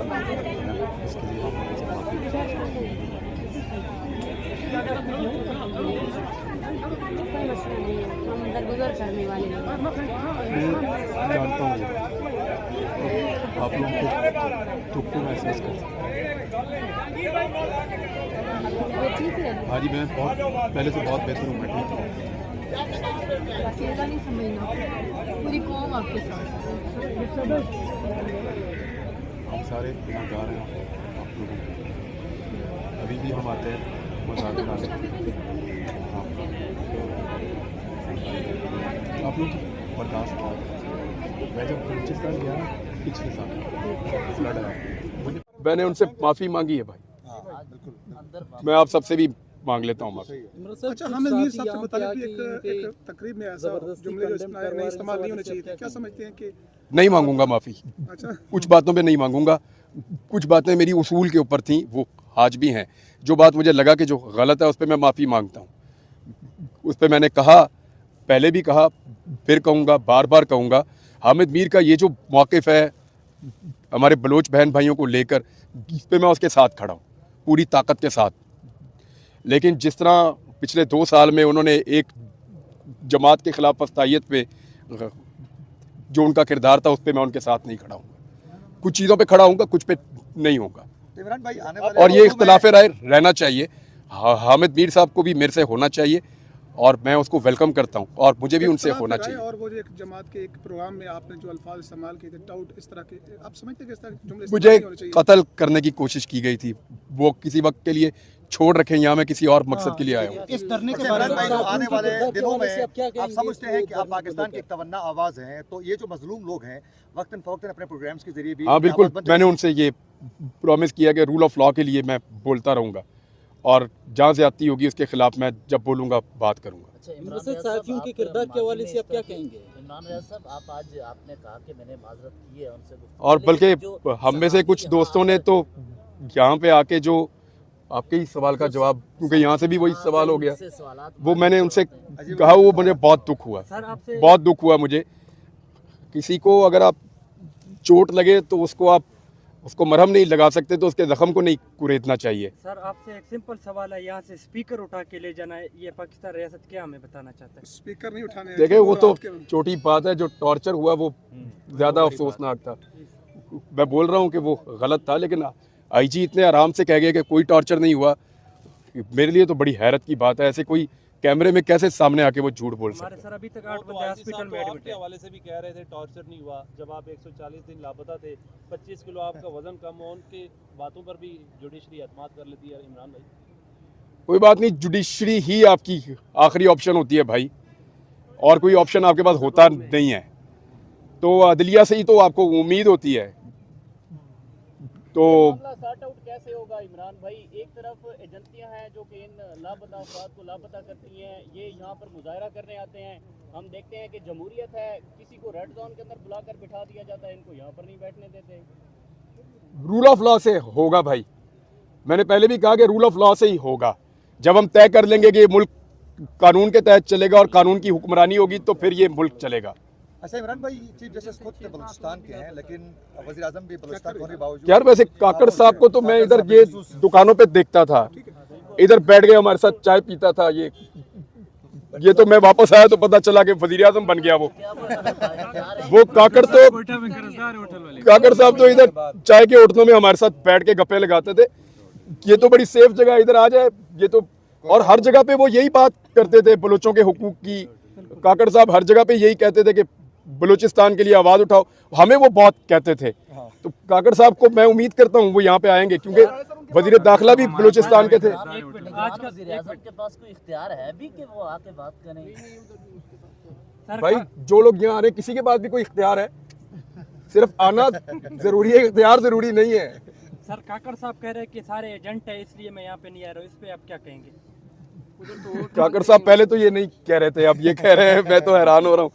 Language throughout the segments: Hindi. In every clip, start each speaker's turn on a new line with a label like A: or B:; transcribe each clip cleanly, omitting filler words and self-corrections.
A: इसके लिए हम उनसे माफ़ी
B: कोई मसला नहीं है, हम दरगुजर करने वाले हैं।
A: जानता हूँ आप लोग को दुख को महसूस कर सकते
B: वो ठीक है,
A: हैं। हाँ जी, मैं बहुत पहले से बहुत बेहतर हूँ, मैं ठीक हूँ।
B: अकेला नहीं समझना, पूरी कौम आपके साथ है।
A: हम सारे गुनहगार हैं आप लोगों के। अभी भी हम आते हैं मजाक बनाने, आप लोग की बर्दाश्त बहुत है। मैं जब बलूचिस्तान गया पिछले साल फ्लड आया, मैंने उनसे माफ़ी मांगी है भाई। मैं आप सबसे भी मांग लेता हूँ माफ़ी।
C: अच्छा, हमें मीर साहब से बताया कि एक तकरीब में ऐसा जुमले जो नहीं इस्तेमाल नहीं होने चाहिए थे, क्या समझते हैं कि
A: नहीं मांगूंगा माफ़ी,
C: अच्छा
A: कुछ बातों पे नहीं मांगूंगा। कुछ बातें मेरी उसूल के ऊपर थी, वो आज भी हैं। जो बात मुझे लगा कि जो गलत है उस पर मैं माफ़ी मांगता हूँ। उस पर मैंने कहा, पहले भी कहा, फिर कहूँगा, बार बार कहूँगा, हामिद मीर का ये जो मौक़िफ़ है हमारे बलोच बहन भाइयों को लेकर, इस पर मैं उसके साथ खड़ा हूँ पूरी ताकत के साथ। लेकिन जिस तरह पिछले 2 साल में उन्होंने एक जमात के ख़िलाफ़ फस्तायत पे जो उनका किरदार था उस पर मैं उनके साथ नहीं खड़ा हूँ। कुछ चीज़ों पे खड़ा हूँगा, कुछ पे नहीं होगा।
D: इमरान भाई आने वाले
A: और ये इख्तिलाफ़ राय रहना चाहिए। हामिद मीर साहब को भी मेरे से होना चाहिए और मैं उसको वेलकम करता हूँ और मुझे भी उनसे होना चाहिए।
C: और वो जो एक जमात के एक प्रोग्राम में आपने जो अल्फाज इस्तेमाल किए थे, टाउट, इस तरह के, आप समझते हैं कि इस तरह के जुमले
A: मुझे
C: इस्तेमाल नहीं होने चाहिए?
A: कत्ल करने की कोशिश की गई थी, वो किसी वक्त के लिए छोड़ रखें, यहाँ मैं किसी और मकसद के लिए आया हूँ।
D: इस धरने के बारे में जो आने वाले दिनों में आप समझते हैं कि आप पाकिस्तान की एक तवन्ना आवाज़ हैं, तो ये जो मजलूम लोग हैं वक्तन फवक्तन अपने प्रोग्राम्स के जरिए भी
A: हाँ बिल्कुल, मैंने उनसे ये प्रॉमिस किया कि रूल ऑफ लॉ के लिए मैं बोलता रहूँगा और जहाँ ज़्यादती होगी उसके खिलाफ मैं जब बोलूँगा बात करूँगा।
E: अच्छा, इमरान साथियों के किरदार के हवाले से आप क्या कहेंगे? इमरान रियाज साहब, आप आज आपने कहा कि मैंने माजरत की है उनसे,
A: और बल्कि हम में से कुछ दोस्तों ने तो यहाँ पे आके जो आपके ही सवाल का जवाब, क्योंकि यहाँ से भी वही सवाल हो गया, वो मैंने उनसे कहा, वो मुझे बहुत दुख हुआ, बहुत दुख हुआ मुझे। किसी को अगर आप चोट लगे तो उसको मरहम नहीं लगा सकते, तो उसके जख्म को नहीं कुरेदना चाहिए।
F: सर आपसे एक सिंपल सवाल है, यहाँ से स्पीकर उठा के ले जाना है, ये पाकिस्तान रियासत क्या हमें बताना चाहता है?
C: स्पीकर नहीं उठाने,
A: देखे वो तो छोटी बात है, जो टॉर्चर हुआ वो ज़्यादा अफसोसनाक था। मैं बोल रहा हूँ कि वो गलत था, लेकिन आईजी इतने आराम से कह गए कि कोई टॉर्चर नहीं हुआ, मेरे लिए तो बड़ी हैरत की बात है। ऐसे कोई कैमरे में कैसे सामने आके वो झूठ बोल सकते हैं?
F: सर अभी तक 8 बंदे हॉस्पिटल में एडमिट
G: के हवाले से भी कह रहे थे टॉर्चर नहीं हुआ, जब आप 140 दिन लापता थे, 25 किलो आपका वजन कम हो, उनके बातों पर भी जुडिशरी एतमाद कर लेती है। इमरान भाई
A: कोई बात नहीं, जुडिशरी ही आपकी आखिरी ऑप्शन होती है भाई, और कोई ऑप्शन आपके पास होता नहीं है। तो अदलिया से ही तो आपको उम्मीद होती है। तो
E: सॉर्ट आउट कैसे होगा इमरान भाई? एक तरफ एजेंसियां हैं जो कि इन लापता अफराद को लापता करती हैं, ये यहाँ पर मुजाहरा करने आते हैं, हम देखते हैं कि जमहूरियत है, किसी को रेड जोन के अंदर बुलाकर बिठा दिया जाता है, इनको यहाँ पर नहीं बैठने देते।
A: रूल ऑफ लॉ से होगा भाई, मैंने पहले भी कहा कि रूल ऑफ लॉ से ही होगा। जब हम तय कर लेंगे कि ये मुल्क कानून के तहत चलेगा और कानून की हुक्मरानी होगी, तो फिर ये मुल्क चलेगा।
D: अच्छा इमरान भाई, चीफ जस्टिस खुद बलूचिस्तान के हैं, लेकिन वज़ीर आज़म भी बलूचिस्तान होने के बावजूद,
A: यार वैसे काकड़ साहब को तो मैं इधर ये दुकानों पे देखता था, इधर बैठ गए हमारे साथ चाय पीता था। ये तो मैं वापस आया तो पता चला कि वज़ीर आज़म बन गया वो काकड़ साहब तो इधर चाय के होटलों में हमारे साथ बैठ के गप्पे लगाते थे। ये तो बड़ी सेफ जगह, इधर आ जाए ये तो। और हर जगह पे वो यही बात करते थे बलोचों के हुकूक की। काकड़ साहब हर जगह पे यही कहते थे कि बलूचिस्तान के लिए आवाज़ उठाओ, हमें वो बहुत कहते थे। तो काकड़ साहब को मैं उम्मीद करता हूँ वो यहाँ पे आएंगे, क्योंकि वजीर दाखिला भी बलूचिस्तान के थे।
E: आज का वज़ीर-ए-आज़म के पास कोई इख्तियार है भी कि वो आके बात करें?
A: भाई जो लोग यहाँ आ रहे हैं किसी के पास भी कोई इख्तियार है, सिर्फ आना जरूरी है, इख्तियार जरूरी नहीं है।
F: सर काकड़ साहब कह रहे हैं कि सारे एजेंट है इसलिए मैं यहाँ पे नहीं आ रहा हूँ, इस पे आप क्या कहेंगे?
A: काकड़ साहब पहले तो ये नहीं कह रहे थे, अब ये कह रहे हैं, मैं तो हैरान हो रहा हूँ।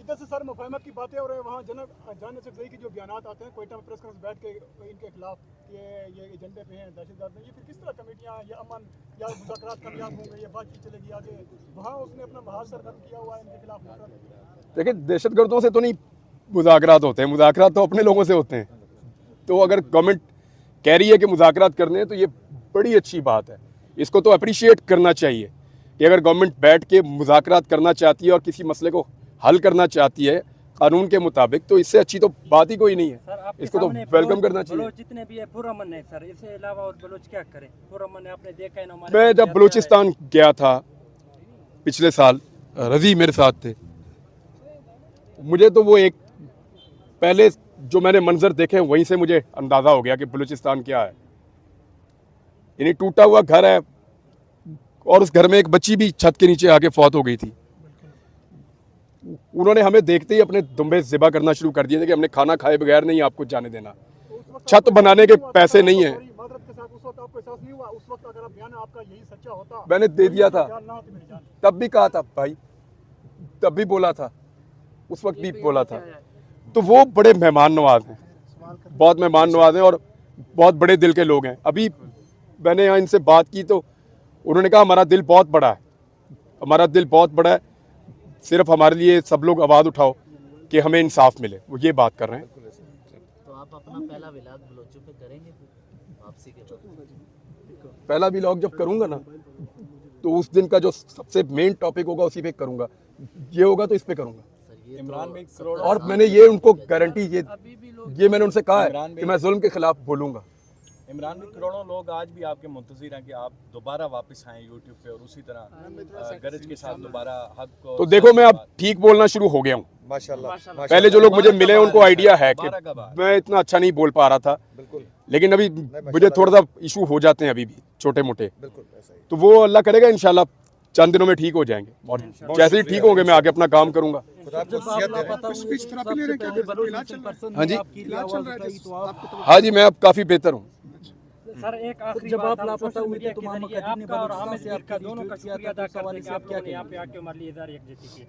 C: इधर से सर मुफाहमत की बातें हो रही है, वहाँ जाने से की जो बयानात आते हैं कोयटा में प्रेस कॉन्फ्रेंस बैठ के इनके खिलाफ ये एजेंडे पे हैं, दहशतगर्द हैं, ये फिर किस तरह कमेटियाँ या अमन या मुज़ाकरात कामयाब होंगे, ये बातचीत चलेगी आगे? वहाँ उसने अपना बहार सरगर्म किया हुआ है इनके खिलाफ।
A: देखिए दहशतगर्दों से तो नहीं मुज़ाकरात होते हैं, मुज़ाकरात तो अपने लोगों से होते हैं। तो अगर गवर्नमेंट कह रही है कि मुज़ाकरात करने हैं तो ये बड़ी अच्छी बात है, इसको तो अप्रिशिएट करना चाहिए कि अगर गवर्नमेंट बैठ के मुज़ाकरात करना चाहती है और किसी मसले को हल करना चाहती है कानून के मुताबिक, तो इससे अच्छी तो बात ही कोई नहीं है।
F: सर आपके
A: इसको तो
F: सामने
A: वेलकम करना चाहिए।
F: बलोच जितने भी है पुरअमन है सर, इसके अलावा और बलोच क्या करें? पुरअमन है, आपने देखा है ना हमारे
A: मैं
F: साथ
A: जब
F: क्या
A: बलूचिस्तान गया था पिछले साल, रज़ी मेरे साथ थे, मुझे तो वो एक पहले जो मैंने मंजर देखे वहीं से मुझे अंदाज़ा हो गया कि बलूचिस्तान क्या है। यानी टूटा हुआ घर है और उस घर में एक बच्ची भी छत के नीचे आके फौत हो गई थी। उन्होंने हमें देखते ही अपने दुम्बे ज़िबा करना शुरू कर दिए थे कि हमने खाना खाए बगैर नहीं आपको जाने देना। छत बनाने के पैसे नहीं हैं।
C: मादरत के साथ उस वक्त आपको एहसास नहीं हुआ? उस वक्त अगर बयान आपका यही सच्चा होता,
A: मैंने दे दिया था,
C: बयान ना होती मेरी जान।
A: तब भी कहा था भाई, तब भी बोला था, उस वक्त भी बोला था। तो वो बड़े मेहमान नवाज हैं, बहुत मेहमान नवाज हैं और बहुत बड़े दिल के लोग हैं। अभी मैंने यहाँ इनसे बात की तो उन्होंने कहा हमारा दिल बहुत बड़ा है, हमारा दिल बहुत बड़ा है, सिर्फ हमारे लिए सब लोग आवाज़ उठाओ कि हमें इंसाफ मिले, वो ये बात कर रहे हैं।
H: तो आप अपना पहला विलाग बलोचों पे करेंगे वापसी के बाद?
A: पहला व्लॉग जब करूँगा ना तो उस दिन का जो सबसे मेन टॉपिक होगा उसी पे करूँगा, ये होगा तो इस पे करूँगा।
H: इमरान में करोड़
A: और मैंने ये उनको गारंटी ये मैंने उनसे कहा है कि मैं जुल्म के खिलाफ बोलूँगा।
I: इमरान भी करोड़ों लोग आज भी आपके मुंतज़िर हैं कि आप दोबारा वापस आएँ यूट्यूब पे और उसी तरह गरज के साथ दोबारा हक को।
A: तो देखो मैं अब ठीक बोलना शुरू हो गया हूँ।
D: माशाल्लाह।
A: पहले जो लोग मुझे मिले उनको आइडिया है कि मैं इतना अच्छा नहीं बोल पा रहा था, लेकिन अभी मुझे थोड़ा सा इशू हो जाते हैं अभी भी छोटे मोटे, तो वो अल्लाह करेगा इंशाल्लाह चंद दिनों में ठीक हो जाएंगे और जैसे ही ठीक होंगे मैं आगे अपना काम करूँगा। हाँ जी, हाँ जी, मैं अब काफ़ी बेहतर हूँ।
F: सर एक आखिरी जब आप लापता हुए थे तो आपका और हामिद मीर का दोनों का शुक्रिया अदा करते हैं कि आप लोगों ने यहाँ पे आके हमारे लिए इज़हार यकजहती की।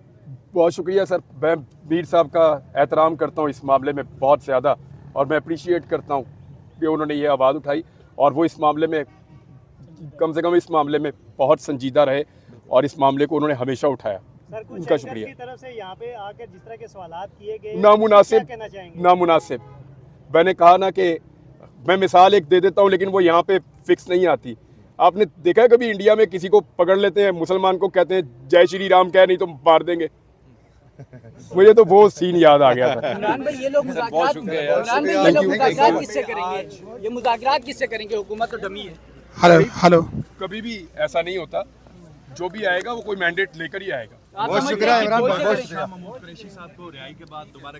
A: बहुत शुक्रिया सर, मैं मीर साहब का एहतराम करता हूँ इस मामले में बहुत ज़्यादा, और मैं अप्रिशिएट करता हूँ कि उन्होंने ये आवाज़ उठाई और वो इस मामले में कम से कम इस मामले में बहुत संजीदा रहे और इस मामले को उन्होंने हमेशा उठाया। उनका शुक्रिया।
C: की तरफ से यहाँ पे आकर जिस तरह के सवालात किए गए,
A: नामुनासिब,
C: कहना चाहेंगे?
A: नामुनासिब। मैंने कहा ना कि मैं मिसाल एक दे देता हूँ लेकिन वो यहाँ पे फिक्स नहीं आती। आपने देखा है कभी इंडिया में किसी को पकड़ लेते हैं, मुसलमान को कहते हैं जय श्री राम कह, नहीं तो मार देंगे। मुझे तो वो सीन याद आ गया था।
E: इमरान भाई ये लोग मुज़ाकरात किससे करेंगे? ये मुज़ाकरात किससे करेंगे? हुकूमत तो डमी है।
A: हेलो, कभी भी ऐसा नहीं होता, जो भी आएगा वो कोई मैंडेट लेकर ही आएगा।
D: बहुत शुक्रिया इमरान, बहुत शुक्रिया।
I: महमूद कुरैशी साहब को रिहाई के बाद दोबारा